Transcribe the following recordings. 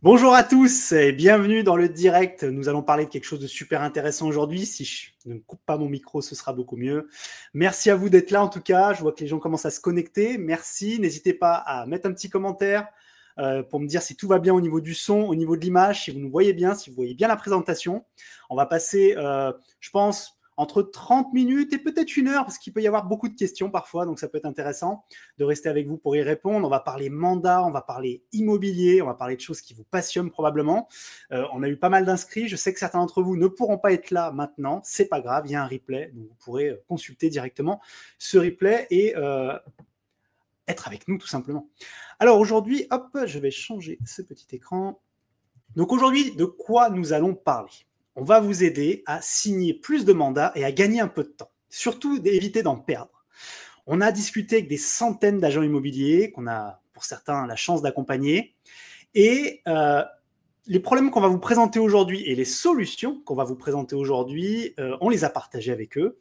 Bonjour à tous et bienvenue dans le direct. Nous allons parler de quelque chose de super intéressant aujourd'hui. Si je ne coupe pas mon micro, ce sera beaucoup mieux. Merci à vous d'être là en tout cas. Je vois que les gens commencent à se connecter. Merci. N'hésitez pas à mettre un petit commentaire pour me dire si tout va bien au niveau du son, au niveau de l'image, si vous nous voyez bien, si vous voyez bien la présentation. On va passer, je pense, entre 30 minutes et peut-être 1 heure, parce qu'il peut y avoir beaucoup de questions parfois, donc ça peut être intéressant de rester avec vous pour y répondre. On va parler mandat, on va parler immobilier, on va parler de choses qui vous passionnent probablement. On a eu pas mal d'inscrits. Je sais que certains d'entre vous ne pourront pas être là maintenant. C'est pas grave, il y a un replay, donc vous pourrez consulter directement ce replay et être avec nous tout simplement. Alors aujourd'hui, hop, je vais changer ce petit écran. Donc aujourd'hui, de quoi nous allons parler? On va vous aider à signer plus de mandats et à gagner un peu de temps. Surtout d'éviter d'en perdre. On a discuté avec des centaines d'agents immobiliers qu'on a, pour certains, la chance d'accompagner. Et les problèmes qu'on va vous présenter aujourd'hui et les solutions qu'on va vous présenter aujourd'hui, on les a partagés avec eux.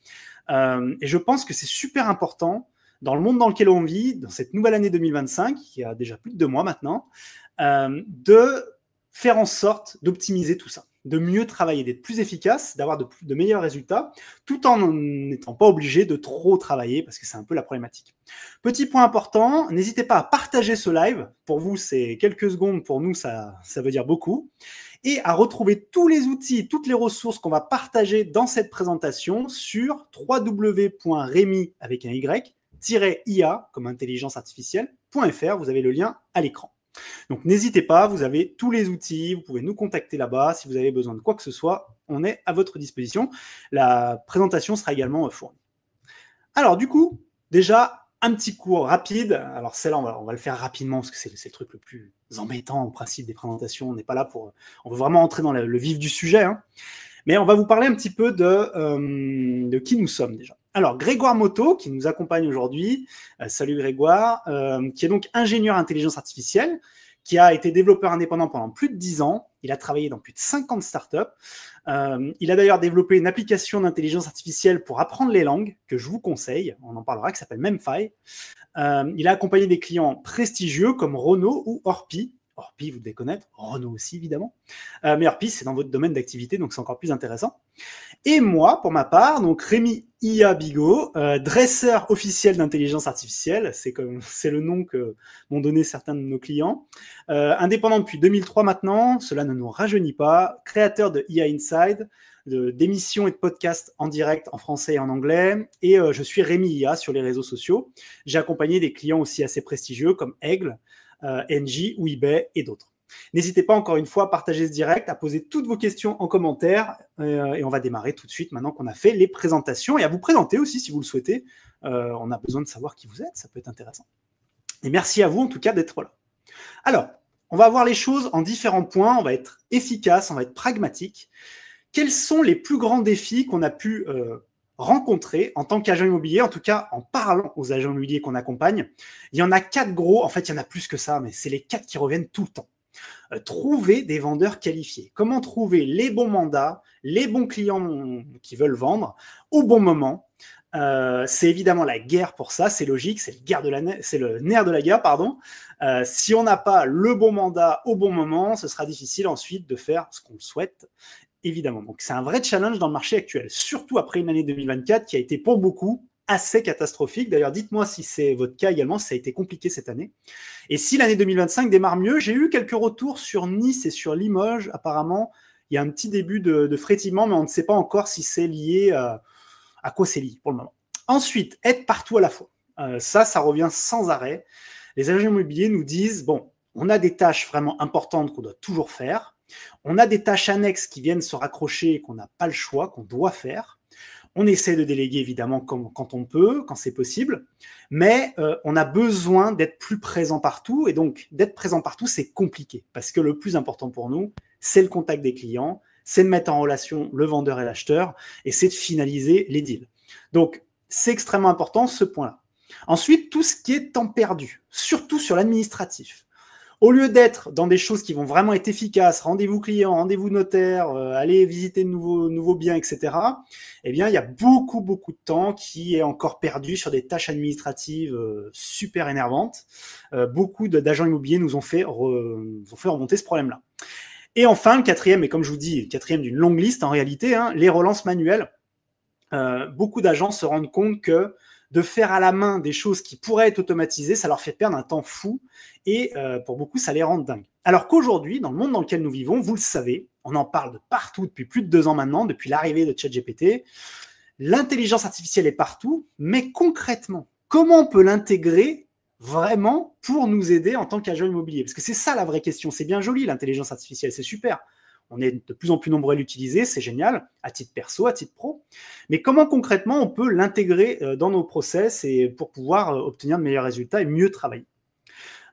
Et je pense que c'est super important dans le monde dans lequel on vit, dans cette nouvelle année 2025, qui a déjà plus de 2 mois maintenant, de faire en sorte d'optimiser tout ça, de mieux travailler, d'être plus efficace, d'avoir de meilleurs résultats, tout en n'étant pas obligé de trop travailler, parce que c'est un peu la problématique. Petit point important, n'hésitez pas à partager ce live. Pour vous, c'est quelques secondes. Pour nous, ça veut dire beaucoup. Et à retrouver tous les outils, toutes les ressources qu'on va partager dans cette présentation sur www.remy, avec un Y, IA, comme intelligence artificielle.fr. Vous avez le lien à l'écran. Donc n'hésitez pas, vous avez tous les outils, vous pouvez nous contacter là-bas. Si vous avez besoin de quoi que ce soit, on est à votre disposition. La présentation sera également fournie. Alors du coup, déjà, un petit cours rapide. Alors celle-là, on va le faire rapidement parce que c'est le truc le plus embêtant au principe des présentations. On n'est pas là pour... On veut vraiment entrer dans le vif du sujet. Hein. Mais on va vous parler un petit peu de qui nous sommes déjà. Alors, Grégoire Moto, qui nous accompagne aujourd'hui, salut Grégoire, qui est donc ingénieur intelligence artificielle, qui a été développeur indépendant pendant plus de 10 ans. Il a travaillé dans plus de 50 startups. Il a d'ailleurs développé une application d'intelligence artificielle pour apprendre les langues, que je vous conseille, on en parlera, qui s'appelle Memfy. Il a accompagné des clients prestigieux comme Renault ou Orpi. Orpi, vous devez connaître, Renault aussi évidemment. Mais Orpi, c'est dans votre domaine d'activité, donc c'est encore plus intéressant. Et moi, pour ma part, donc Rémi IA Bigot, dresseur officiel d'intelligence artificielle, c'est le nom que m'ont donné certains de nos clients. Indépendant depuis 2003 maintenant, cela ne nous rajeunit pas. Créateur de IA Inside, d'émissions et de podcasts en direct en français et en anglais. Et je suis Rémi IA sur les réseaux sociaux. J'ai accompagné des clients aussi assez prestigieux comme Aigle, Engie ou eBay et d'autres. N'hésitez pas encore une fois à partager ce direct, à poser toutes vos questions en commentaire et on va démarrer tout de suite maintenant qu'on a fait les présentations et à vous présenter aussi si vous le souhaitez. On a besoin de savoir qui vous êtes, ça peut être intéressant. Et merci à vous en tout cas d'être là. Alors, on va voir les choses en différents points, on va être efficace, on va être pragmatique. Quels sont les plus grands défis qu'on a pu rencontrer en tant qu'agent immobilier, en tout cas en parlant aux agents immobiliers qu'on accompagne? Il y en a 4 gros, en fait il y en a plus que ça, mais c'est les 4 qui reviennent tout le temps. Trouver des vendeurs qualifiés. Comment trouver les bons mandats, les bons clients qui veulent vendre au bon moment. C'est évidemment la guerre pour ça, c'est logique, c'est le nerf de la guerre, pardon. Si on n'a pas le bon mandat au bon moment, ce sera difficile ensuite de faire ce qu'on souhaite, évidemment. Donc c'est un vrai challenge dans le marché actuel, surtout après une année 2024 qui a été pour beaucoup assez catastrophique. D'ailleurs, dites-moi si c'est votre cas également, si ça a été compliqué cette année. Et si l'année 2025 démarre mieux, j'ai eu quelques retours sur Nice et sur Limoges. Apparemment, il y a un petit début de frétillement, mais on ne sait pas encore si c'est lié à quoi c'est lié pour le moment. Ensuite, être partout à la fois. Ça revient sans arrêt. Les agents immobiliers nous disent, bon, on a des tâches vraiment importantes qu'on doit toujours faire. On a des tâches annexes qui viennent se raccrocher et qu'on n'a pas le choix, qu'on doit faire. On essaie de déléguer évidemment quand on peut, quand c'est possible, mais on a besoin d'être plus présent partout. Et donc, d'être présent partout, c'est compliqué parce que le plus important pour nous, c'est le contact des clients, c'est de mettre en relation le vendeur et l'acheteur et c'est de finaliser les deals. Donc, c'est extrêmement important ce point-là. Ensuite, tout ce qui est temps perdu, surtout sur l'administratif. Au lieu d'être dans des choses qui vont vraiment être efficaces, rendez-vous client, rendez-vous notaire, aller visiter de nouveaux biens, etc., eh bien, il y a beaucoup de temps qui est encore perdu sur des tâches administratives super énervantes. Beaucoup d'agents immobiliers nous ont fait remonter ce problème-là. Et enfin, le quatrième, et comme je vous dis, le quatrième d'une longue liste en réalité, hein, les relances manuelles. Beaucoup d'agents se rendent compte que de faire à la main des choses qui pourraient être automatisées, ça leur fait perdre un temps fou et pour beaucoup, ça les rend dingues. Alors qu'aujourd'hui, dans le monde dans lequel nous vivons, vous le savez, on en parle de partout depuis plus de 2 ans maintenant, depuis l'arrivée de ChatGPT, l'intelligence artificielle est partout, mais concrètement, comment on peut l'intégrer vraiment pour nous aider en tant qu'agent immobilier? Parce que c'est ça la vraie question. C'est bien joli l'intelligence artificielle, c'est super. On est de plus en plus nombreux à l'utiliser, c'est génial, à titre perso, à titre pro. Mais comment concrètement on peut l'intégrer dans nos process et pour pouvoir obtenir de meilleurs résultats et mieux travailler?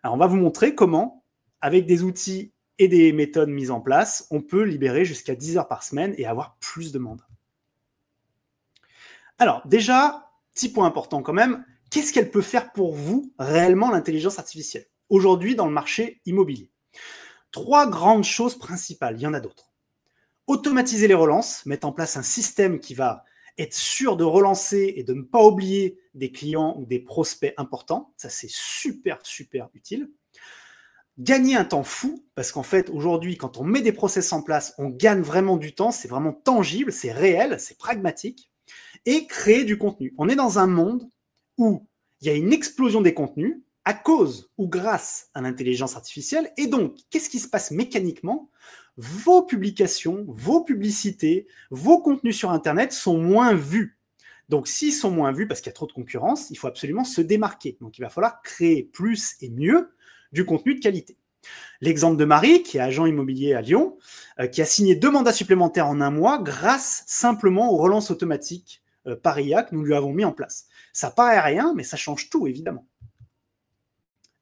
Alors on va vous montrer comment, avec des outils et des méthodes mises en place, on peut libérer jusqu'à 10 heures par semaine et avoir plus de monde. Alors déjà, petit point important quand même, qu'est-ce qu'elle peut faire pour vous réellement l'intelligence artificielle aujourd'hui dans le marché immobilier? 3 grandes choses principales, il y en a d'autres. Automatiser les relances, mettre en place un système qui va être sûr de relancer et de ne pas oublier des clients ou des prospects importants. Ça, c'est super, super utile. Gagner un temps fou, parce qu'en fait, aujourd'hui, quand on met des process en place, on gagne vraiment du temps, c'est vraiment tangible, c'est réel, c'est pragmatique. Et créer du contenu. On est dans un monde où il y a une explosion des contenus, à cause ou grâce à l'intelligence artificielle. Et donc, qu'est-ce qui se passe mécaniquement? Vos publications, vos publicités, vos contenus sur Internet sont moins vus. Donc, s'ils sont moins vus parce qu'il y a trop de concurrence, il faut absolument se démarquer. Donc, il va falloir créer plus et mieux du contenu de qualité. L'exemple de Marie, qui est agent immobilier à Lyon, qui a signé 2 mandats supplémentaires en 1 mois grâce simplement aux relances automatiques par IA que nous lui avons mis en place. Ça paraît rien, mais ça change tout, évidemment.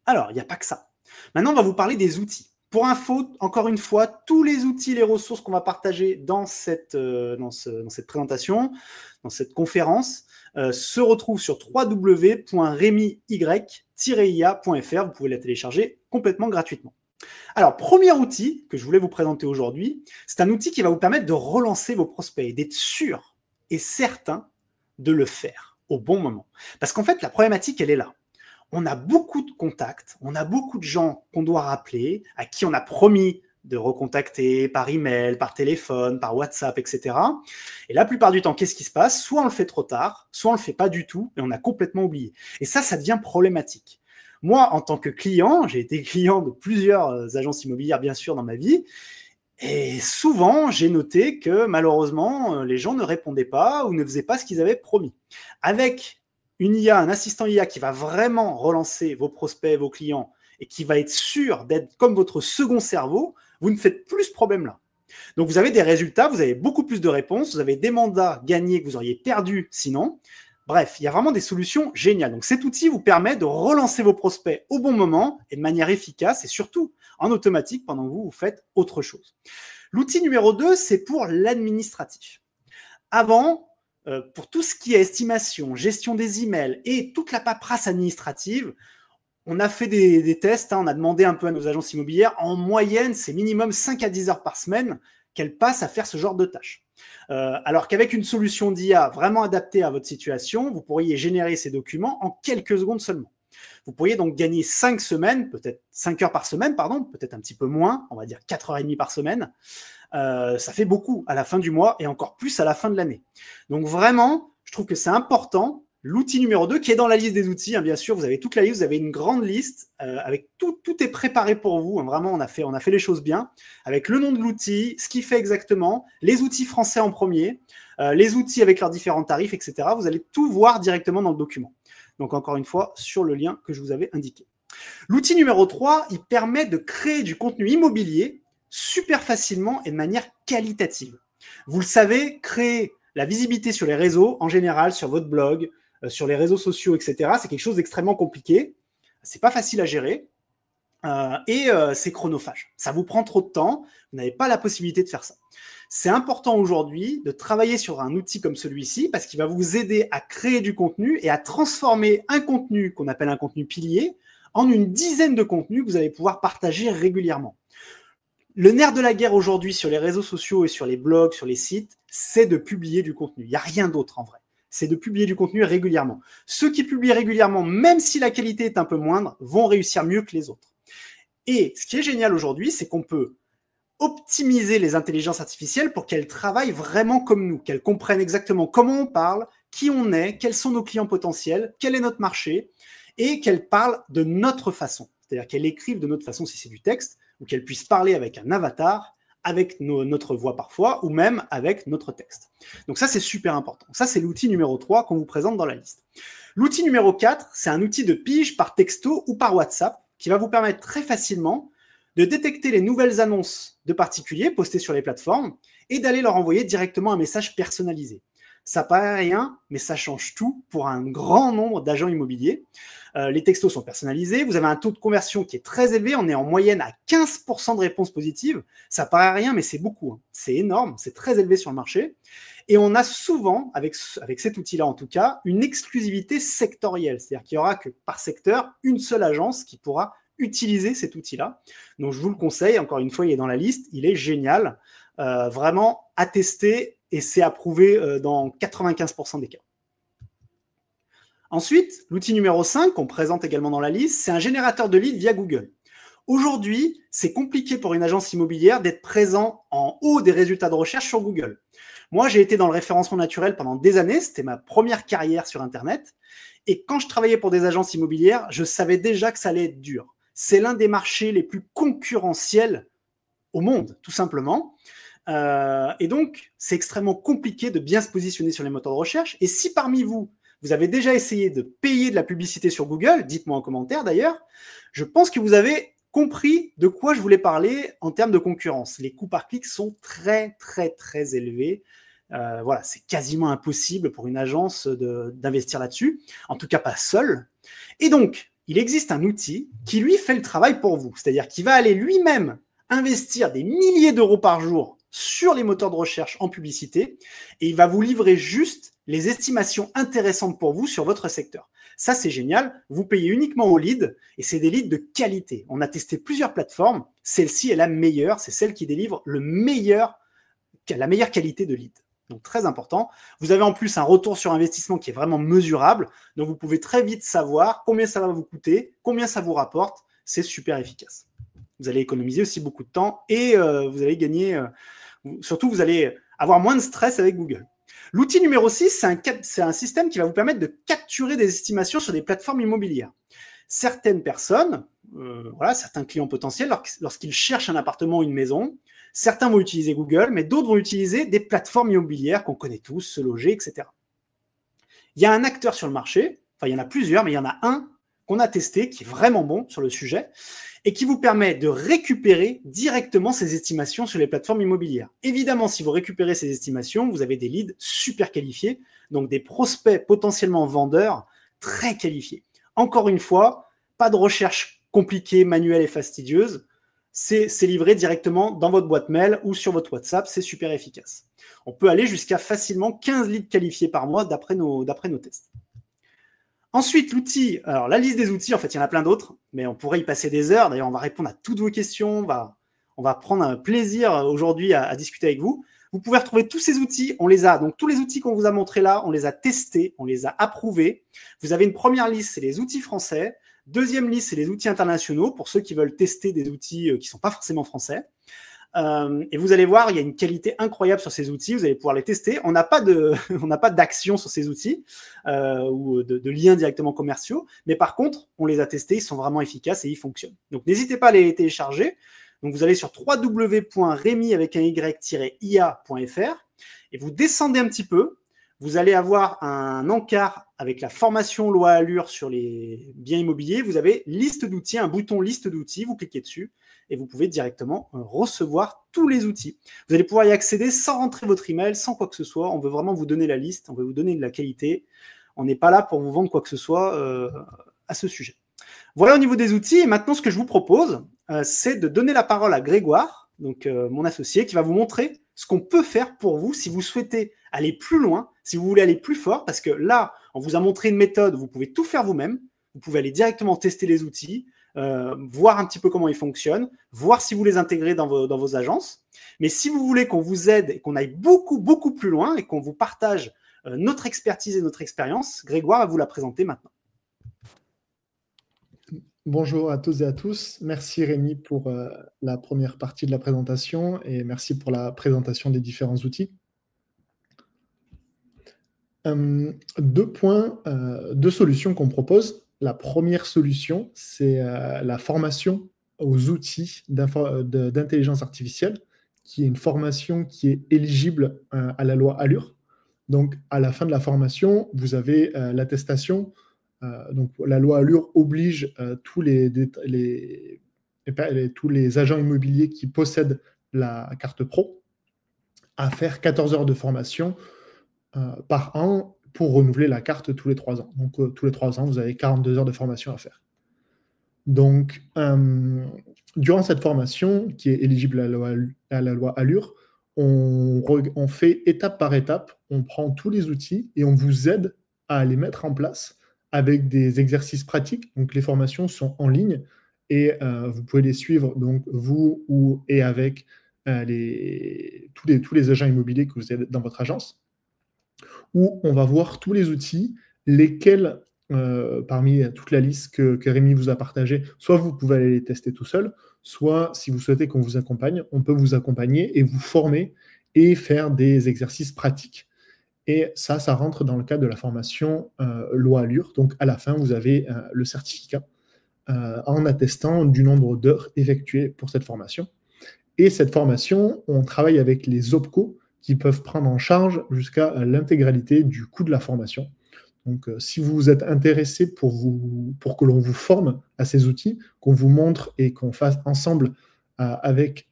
Alors, il n'y a pas que ça. Maintenant, on va vous parler des outils. Pour info, encore une fois, tous les outils, les ressources qu'on va partager dans cette présentation, dans cette conférence, se retrouvent sur www.remy-ia.fr. Vous pouvez la télécharger complètement gratuitement. Alors, premier outil que je voulais vous présenter aujourd'hui, c'est un outil qui va vous permettre de relancer vos prospects et d'être sûr et certain de le faire au bon moment. Parce qu'en fait, la problématique, elle est là. On a beaucoup de contacts, on a beaucoup de gens qu'on doit rappeler, à qui on a promis de recontacter par email, par téléphone, par WhatsApp, etc. Et la plupart du temps, qu'est-ce qui se passe? Soit on le fait trop tard, soit on le fait pas du tout et on a complètement oublié. Et ça devient problématique. Moi, en tant que client, j'ai été client de plusieurs agences immobilières, bien sûr, dans ma vie. Et souvent, j'ai noté que malheureusement, les gens ne répondaient pas ou ne faisaient pas ce qu'ils avaient promis. Avec une IA, un assistant IA qui va vraiment relancer vos prospects, vos clients, et qui va être sûr d'être comme votre second cerveau, vous ne faites plus ce problème-là. Donc, vous avez des résultats, vous avez beaucoup plus de réponses, vous avez des mandats gagnés que vous auriez perdus sinon. Bref, il y a vraiment des solutions géniales. Donc, cet outil vous permet de relancer vos prospects au bon moment et de manière efficace et surtout en automatique pendant que vous faites autre chose. L'outil numéro 2, c'est pour l'administratif. Avant, pour tout ce qui est estimation, gestion des emails et toute la paperasse administrative, on a fait des tests, on a demandé un peu à nos agences immobilières. En moyenne, c'est minimum 5 à 10 heures par semaine qu'elles passent à faire ce genre de tâches. Alors qu'avec une solution d'IA vraiment adaptée à votre situation, vous pourriez générer ces documents en quelques secondes seulement. Vous pourriez donc gagner 5 semaines, peut-être 5 heures par semaine, pardon, peut-être un petit peu moins, on va dire 4h30 par semaine. Ça fait beaucoup à la fin du mois et encore plus à la fin de l'année. Donc vraiment, je trouve que c'est important. L'outil numéro 2 qui est dans la liste des outils, hein, bien sûr, vous avez toute la liste, vous avez une grande liste avec tout est préparé pour vous. Hein, vraiment, on a fait les choses bien avec le nom de l'outil, ce qu'il fait exactement, les outils français en premier, les outils avec leurs différents tarifs, etc. Vous allez tout voir directement dans le document. Donc encore une fois, sur le lien que je vous avais indiqué. L'outil numéro 3, il permet de créer du contenu immobilier super facilement et de manière qualitative. Vous le savez, créer la visibilité sur les réseaux, en général, sur votre blog, sur les réseaux sociaux, etc., c'est quelque chose d'extrêmement compliqué. C'est pas facile à gérer et c'est chronophage. Ça vous prend trop de temps. Vous n'avez pas la possibilité de faire ça. C'est important aujourd'hui de travailler sur un outil comme celui-ci parce qu'il va vous aider à créer du contenu et à transformer un contenu qu'on appelle un contenu pilier en une dizaine de contenus que vous allez pouvoir partager régulièrement. Le nerf de la guerre aujourd'hui sur les réseaux sociaux et sur les blogs, sur les sites, c'est de publier du contenu. Il n'y a rien d'autre en vrai. C'est de publier du contenu régulièrement. Ceux qui publient régulièrement, même si la qualité est un peu moindre, vont réussir mieux que les autres. Et ce qui est génial aujourd'hui, c'est qu'on peut optimiser les intelligences artificielles pour qu'elles travaillent vraiment comme nous, qu'elles comprennent exactement comment on parle, qui on est, quels sont nos clients potentiels, quel est notre marché, et qu'elles parlent de notre façon. C'est-à-dire qu'elles écrivent de notre façon si c'est du texte, ou qu'elles puissent parler avec un avatar, avec notre voix parfois, ou même avec notre texte. Donc ça, c'est super important. Ça, c'est l'outil numéro 3 qu'on vous présente dans la liste. L'outil numéro 4, c'est un outil de pige par texto ou par WhatsApp qui va vous permettre très facilement de détecter les nouvelles annonces de particuliers postées sur les plateformes et d'aller leur envoyer directement un message personnalisé. Ça paraît rien, mais ça change tout pour un grand nombre d'agents immobiliers. Les textos sont personnalisés, vous avez un taux de conversion qui est très élevé, on est en moyenne à 15% de réponses positives. Ça paraît rien, mais c'est beaucoup, hein. C'est énorme, c'est très élevé sur le marché. Et on a souvent, avec cet outil-là en tout cas, une exclusivité sectorielle. C'est-à-dire qu'il n'y aura que par secteur une seule agence qui pourra utiliser cet outil-là. Donc je vous le conseille, encore une fois, il est dans la liste, il est génial, vraiment à tester et c'est approuvé dans 95% des cas. Ensuite, l'outil numéro 5 qu'on présente également dans la liste, c'est un générateur de leads via Google. Aujourd'hui, c'est compliqué pour une agence immobilière d'être présent en haut des résultats de recherche sur Google. Moi, j'ai été dans le référencement naturel pendant des années, c'était ma première carrière sur Internet. Et quand je travaillais pour des agences immobilières, je savais déjà que ça allait être dur. C'est l'un des marchés les plus concurrentiels au monde, tout simplement. Et donc, c'est extrêmement compliqué de bien se positionner sur les moteurs de recherche. Et si parmi vous, vous avez déjà essayé de payer de la publicité sur Google, dites-moi en commentaire d'ailleurs, je pense que vous avez compris de quoi je voulais parler en termes de concurrence. Les coûts par clic sont très, très, très élevés. Voilà, c'est quasiment impossible pour une agence d'investir là-dessus, en tout cas pas seule. Et donc, il existe un outil qui, lui, fait le travail pour vous. C'est-à-dire qu'il va aller lui-même investir des milliers d'euros par jour sur les moteurs de recherche en publicité et il va vous livrer juste les estimations intéressantes pour vous sur votre secteur. Ça, c'est génial. Vous payez uniquement aux leads et c'est des leads de qualité. On a testé plusieurs plateformes. Celle-ci est la meilleure. C'est celle qui délivre la meilleure qualité de lead. Donc, très important. Vous avez en plus un retour sur investissement qui est vraiment mesurable. Donc, vous pouvez très vite savoir combien ça va vous coûter, combien ça vous rapporte. C'est super efficace. Vous allez économiser aussi beaucoup de temps et vous allez gagner... surtout, vous allez avoir moins de stress avec Google. L'outil numéro 6, c'est un système qui va vous permettre de capturer des estimations sur des plateformes immobilières. Certaines personnes, certains clients potentiels, lorsqu'ils cherchent un appartement ou une maison, certains vont utiliser Google, mais d'autres vont utiliser des plateformes immobilières qu'on connaît tous, Se Loger, etc. Il y a un acteur sur le marché, enfin il y en a plusieurs, mais il y en a un qu'on a testé, qui est vraiment bon sur le sujet, et qui vous permet de récupérer directement ces estimations sur les plateformes immobilières. Évidemment, si vous récupérez ces estimations, vous avez des leads super qualifiés, donc des prospects potentiellement vendeurs très qualifiés. Encore une fois, pas de recherche compliquée, manuelle et fastidieuse, c'est livré directement dans votre boîte mail ou sur votre WhatsApp, c'est super efficace. On peut aller jusqu'à facilement 15 leads qualifiés par mois d'après nos tests. Ensuite, l'outil, alors la liste des outils, en fait, il y en a plein d'autres, mais on pourrait y passer des heures. D'ailleurs, on va répondre à toutes vos questions. On va prendre un plaisir aujourd'hui à discuter avec vous. Vous pouvez retrouver tous ces outils. On les a, donc tous les outils qu'on vous a montrés là, on les a testés, on les a approuvés. Vous avez une première liste, c'est les outils français. Deuxième liste, c'est les outils internationaux pour ceux qui veulent tester des outils qui ne sont pas forcément français. Et vous allez voir, il y a une qualité incroyable sur ces outils. Vous allez pouvoir les tester. On n'a pas d'action sur ces outils ou de liens directement commerciaux, mais par contre, on les a testés. Ils sont vraiment efficaces et ils fonctionnent. Donc, n'hésitez pas à les télécharger. Donc, vous allez sur www.remy-ia.fr et vous descendez un petit peu. Vous allez avoir un encart avec la formation loi Allure sur les biens immobiliers. Vous avez liste d'outils, un bouton liste d'outils. Vous cliquez dessus et vous pouvez directement recevoir tous les outils. Vous allez pouvoir y accéder sans rentrer votre email, sans quoi que ce soit. On veut vraiment vous donner la liste, on veut vous donner de la qualité. On n'est pas là pour vous vendre quoi que ce soit à ce sujet. Voilà au niveau des outils. Et maintenant, ce que je vous propose, c'est de donner la parole à Grégoire, donc mon associé, qui va vous montrer ce qu'on peut faire pour vous si vous souhaitez aller plus loin, si vous voulez aller plus fort, parce que là, on vous a montré une méthode, vous pouvez tout faire vous-même, vous pouvez aller directement tester les outils, voir un petit peu comment ils fonctionnent, voir si vous les intégrez dans vos agences. Mais si vous voulez qu'on vous aide et qu'on aille beaucoup, beaucoup plus loin et qu'on vous partage notre expertise et notre expérience, Grégoire va vous la présenter maintenant. Bonjour à toutes et à tous. Merci Rémi pour la première partie de la présentation et merci pour la présentation des différents outils. Deux points, deux solutions qu'on propose. La première solution, c'est la formation aux outils d'intelligence artificielle, qui est une formation qui est éligible à la loi Allure. Donc, à la fin de la formation, vous avez l'attestation. Donc, la loi Allure oblige tous les agents immobiliers qui possèdent la carte pro à faire 14 heures de formation par an pour renouveler la carte tous les 3 ans. Donc, tous les 3 ans, vous avez 42 heures de formation à faire. Donc, durant cette formation, qui est éligible à la loi Allure, on fait étape par étape, on prend tous les outils et on vous aide à les mettre en place avec des exercices pratiques. Donc, les formations sont en ligne et vous pouvez les suivre, donc vous et avec tous les agents immobiliers que vous avez dans votre agence, où on va voir tous les outils, lesquels, parmi toute la liste que Rémi vous a partagée, soit vous pouvez aller les tester tout seul, soit si vous souhaitez qu'on vous accompagne, on peut vous accompagner et vous former et faire des exercices pratiques. Et ça rentre dans le cadre de la formation loi Allure. Donc à la fin, vous avez le certificat en attestant du nombre d'heures effectuées pour cette formation. Et cette formation, on travaille avec les OPCO qui peuvent prendre en charge jusqu'à l'intégralité du coût de la formation. Donc, si vous êtes intéressé pour que l'on vous forme à ces outils, qu'on vous montre et qu'on fasse ensemble avec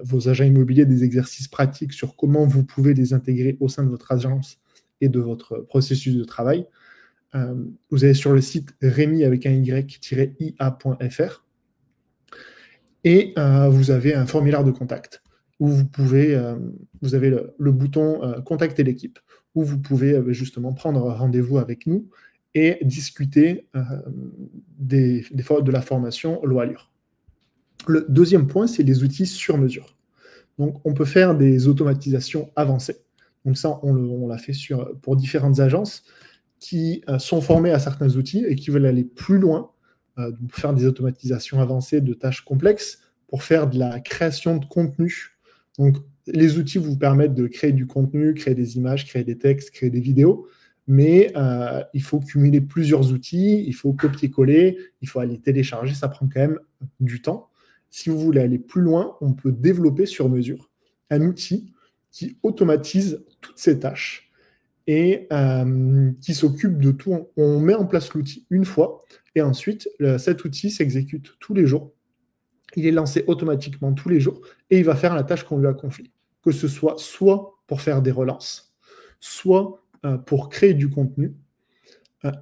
vos agents immobiliers des exercices pratiques sur comment vous pouvez les intégrer au sein de votre agence et de votre processus de travail, vous allez sur le site remy avec un y-ia.fr et vous avez un formulaire de contact où vous avez le bouton contacter l'équipe, où vous pouvez justement prendre rendez-vous avec nous et discuter de la formation loi Allure. Le deuxième point, c'est les outils sur mesure. Donc, on peut faire des automatisations avancées. Donc ça, on l'a fait pour différentes agences qui sont formées à certains outils et qui veulent aller plus loin, pour faire des automatisations avancées de tâches complexes, pour faire de la création de contenu. Donc, les outils vous permettent de créer du contenu, créer des images, créer des textes, créer des vidéos, mais il faut cumuler plusieurs outils, il faut copier-coller, il faut aller télécharger, ça prend quand même du temps. Si vous voulez aller plus loin, on peut développer sur mesure un outil qui automatise toutes ces tâches et qui s'occupe de tout. On met en place l'outil une fois et ensuite, cet outil s'exécute tous les jours. Il est lancé automatiquement tous les jours et il va faire la tâche qu'on lui a confiée. Que ce soit pour faire des relances, soit pour créer du contenu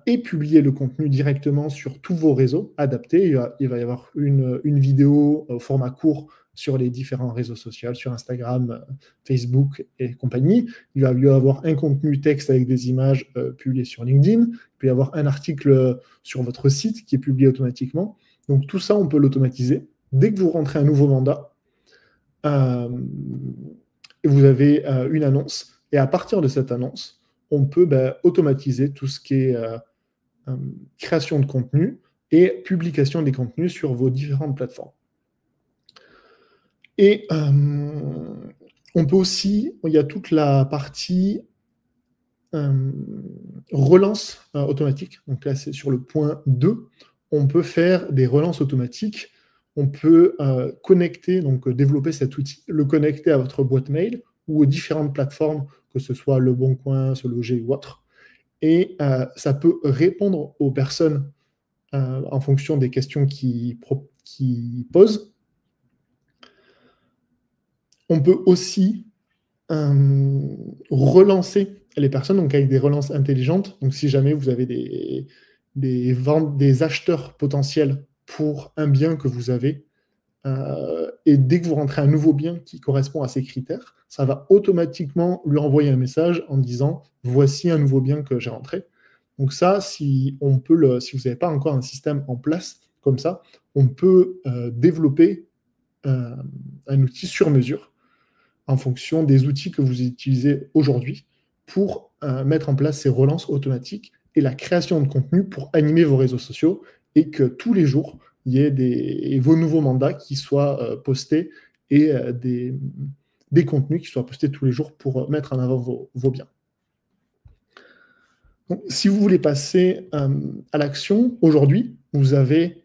et publier le contenu directement sur tous vos réseaux adaptés. Il va y avoir une vidéo au format court sur les différents réseaux sociaux, sur Instagram, Facebook et compagnie. Il va y avoir un contenu texte avec des images publiées sur LinkedIn. Il peut y avoir un article sur votre site qui est publié automatiquement. Donc tout ça, on peut l'automatiser. Dès que vous rentrez un nouveau mandat, vous avez une annonce. Et à partir de cette annonce, on peut automatiser tout ce qui est création de contenu et publication des contenus sur vos différentes plateformes. Et on peut aussi, il y a toute la partie relance automatique. Donc là, c'est sur le point 2. On peut faire des relances automatiques. On peut connecter, donc développer cet outil, le connecter à votre boîte mail ou aux différentes plateformes, que ce soit Le Bon Coin, Se Loger ou autre. Et ça peut répondre aux personnes en fonction des questions qu'ils posent. On peut aussi relancer les personnes, donc avec des relances intelligentes. Donc si jamais vous avez des acheteurs potentiels pour un bien que vous avez, et dès que vous rentrez un nouveau bien qui correspond à ces critères, ça va automatiquement lui envoyer un message en disant « Voici un nouveau bien que j'ai rentré ». Donc ça, si vous n'avez pas encore un système en place comme ça, on peut développer un outil sur mesure en fonction des outils que vous utilisez aujourd'hui pour mettre en place ces relances automatiques et la création de contenu pour animer vos réseaux sociaux et que tous les jours, il y ait vos nouveaux mandats qui soient postés et des contenus qui soient postés tous les jours pour mettre en avant vos biens. Donc, si vous voulez passer à l'action, aujourd'hui, vous avez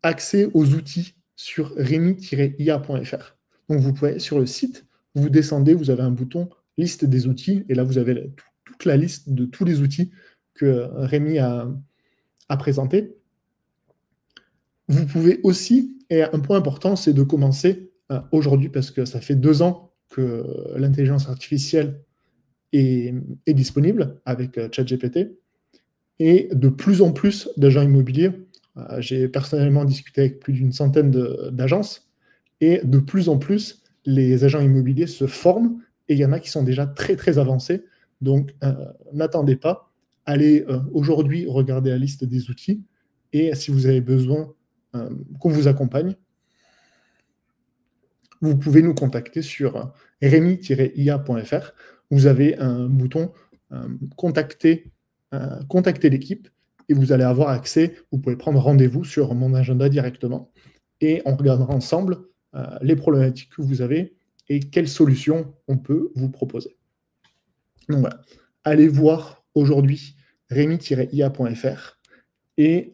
accès aux outils sur remy-ia.fr. Donc, vous pouvez, sur le site, vous descendez, vous avez un bouton « Liste des outils » et là, vous avez toute la liste de tous les outils que Rémi a présentés. Vous pouvez aussi, et un point important, c'est de commencer aujourd'hui, parce que ça fait 2 ans que l'intelligence artificielle est disponible avec ChatGPT, et de plus en plus d'agents immobiliers. J'ai personnellement discuté avec plus d'une centaine d'agences, et de plus en plus, les agents immobiliers se forment, et il y en a qui sont déjà très très avancés. Donc, n'attendez pas. Allez aujourd'hui regarder la liste des outils, et si vous avez besoin qu'on vous accompagne, vous pouvez nous contacter sur remy-ia.fr. Vous avez un bouton contacter l'équipe et vous allez avoir accès, vous pouvez prendre rendez-vous sur mon agenda directement et on regardera ensemble les problématiques que vous avez et quelles solutions on peut vous proposer. Donc voilà, allez voir aujourd'hui remy-ia.fr et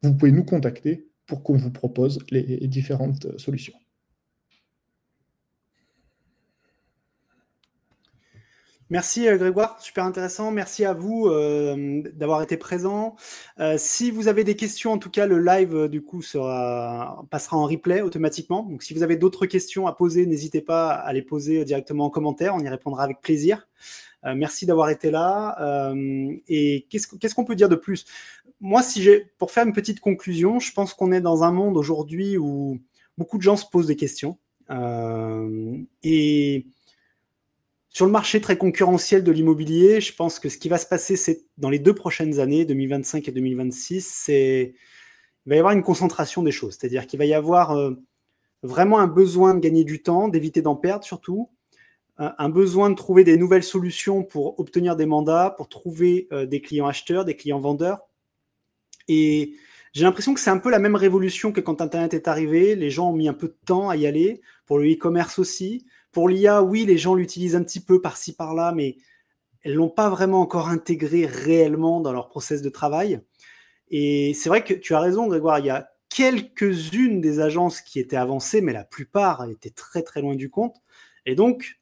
vous pouvez nous contacter pour qu'on vous propose les différentes solutions. Merci Grégoire, super intéressant. Merci à vous d'avoir été présent. Si vous avez des questions, en tout cas, le live du coup passera en replay automatiquement. Donc, si vous avez d'autres questions à poser, n'hésitez pas à les poser directement en commentaire. On y répondra avec plaisir. Merci d'avoir été là. Et qu'est-ce qu'on peut dire de plus? Moi, pour faire une petite conclusion, je pense qu'on est dans un monde aujourd'hui où beaucoup de gens se posent des questions. Et sur le marché très concurrentiel de l'immobilier, je pense que ce qui va se passer dans les 2 prochaines années, 2025 et 2026, il va y avoir une concentration des choses. C'est-à-dire qu'il va y avoir vraiment un besoin de gagner du temps, d'éviter d'en perdre surtout, un besoin de trouver des nouvelles solutions pour obtenir des mandats, pour trouver des clients acheteurs, des clients vendeurs. Et j'ai l'impression que c'est un peu la même révolution que quand Internet est arrivé. Les gens ont mis un peu de temps à y aller, pour le e-commerce aussi. Pour l'IA, oui, les gens l'utilisent un petit peu par-ci, par-là, mais elles ne l'ont pas vraiment encore intégré réellement dans leur process de travail. Et c'est vrai que tu as raison, Grégoire, il y a quelques-unes des agences qui étaient avancées, mais la plupart étaient très, très loin du compte. Et donc,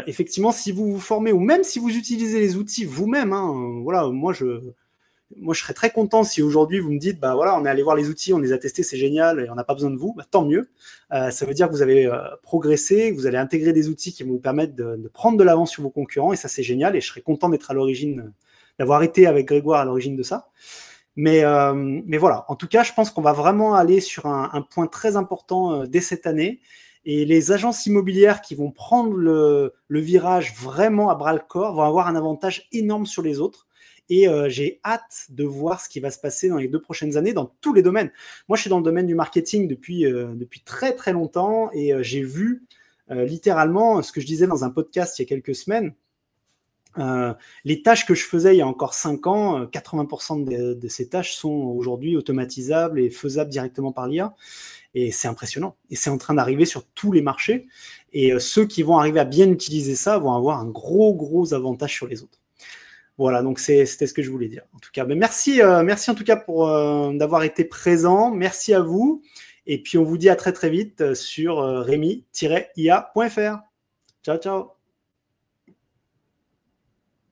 effectivement, si vous vous formez, ou même si vous utilisez les outils vous-même, voilà, moi, je serais très content si aujourd'hui vous me dites, bah voilà, on est allé voir les outils, on les a testés, c'est génial, et on n'a pas besoin de vous, bah, tant mieux. Ça veut dire que vous avez progressé, que vous allez intégrer des outils qui vont vous permettre de prendre de l'avance sur vos concurrents, et ça c'est génial, et je serais content d'être à l'origine, d'avoir été avec Grégoire à l'origine de ça. Mais voilà, en tout cas, je pense qu'on va vraiment aller sur un point très important dès cette année, et les agences immobilières qui vont prendre le virage vraiment à bras-le-corps vont avoir un avantage énorme sur les autres. Et j'ai hâte de voir ce qui va se passer dans les 2 prochaines années dans tous les domaines. Moi, je suis dans le domaine du marketing depuis très, très longtemps et j'ai vu littéralement ce que je disais dans un podcast il y a quelques semaines. Les tâches que je faisais il y a encore 5 ans, 80% de ces tâches sont aujourd'hui automatisables et faisables directement par l'IA. Et c'est impressionnant. Et c'est en train d'arriver sur tous les marchés. Et ceux qui vont arriver à bien utiliser ça vont avoir un gros avantage sur les autres. Voilà, donc c'était ce que je voulais dire. En tout cas, merci en tout cas pour d'avoir été présent. Merci à vous. Et puis, on vous dit à très vite sur remy-ia.fr. Ciao, ciao.